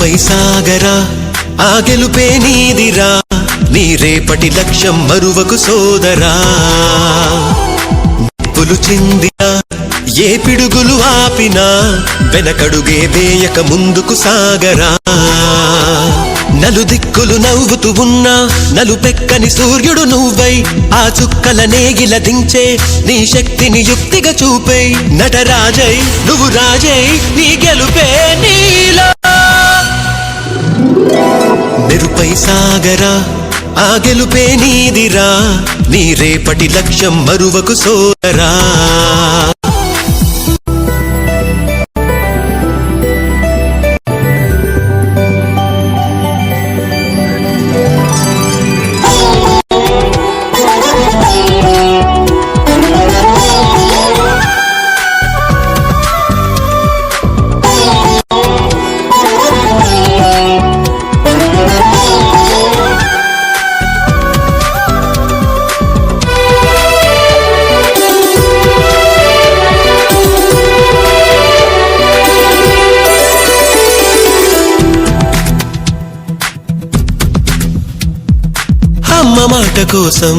మెరుపై సాగరా ఆ గెలుపే నీదిరా నీ రేపటి లక్ష్యం మరువకు సోదరా నిప్పులు చిందినా ఏ పిడుగులు ఆపినా వెనకడుగే వేయక ముందుకు సాగరా నలుదిక్కులు నవ్వుతూ ఉన్నా నలుపెక్కని సూర్యుడు నువ్వై ఆ చుక్కల నేగిల దించే నీ శక్తిని యుక్తిగా చూపై నటరాజై నువ్వు రాజై నీ గెలుపే నీలో మెరుపై సాగరా ఆ గెలుపే నీదిరా నీ రేపటి లక్ష్యం మరువకు సోదరా అమ్మ మాట కోసం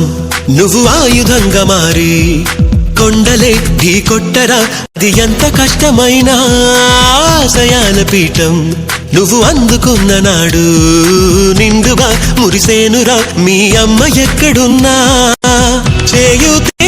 నువ్వు ఆయుధంగా మారి కొండలే ఢీ కొట్టరా అది ఎంత కష్టమైనా ఆశయాల పీఠం నువ్వు అందుకున్న నాడు నిండుగా మురిసేనురా మీ అమ్మ ఎక్కడున్నా చేయూతే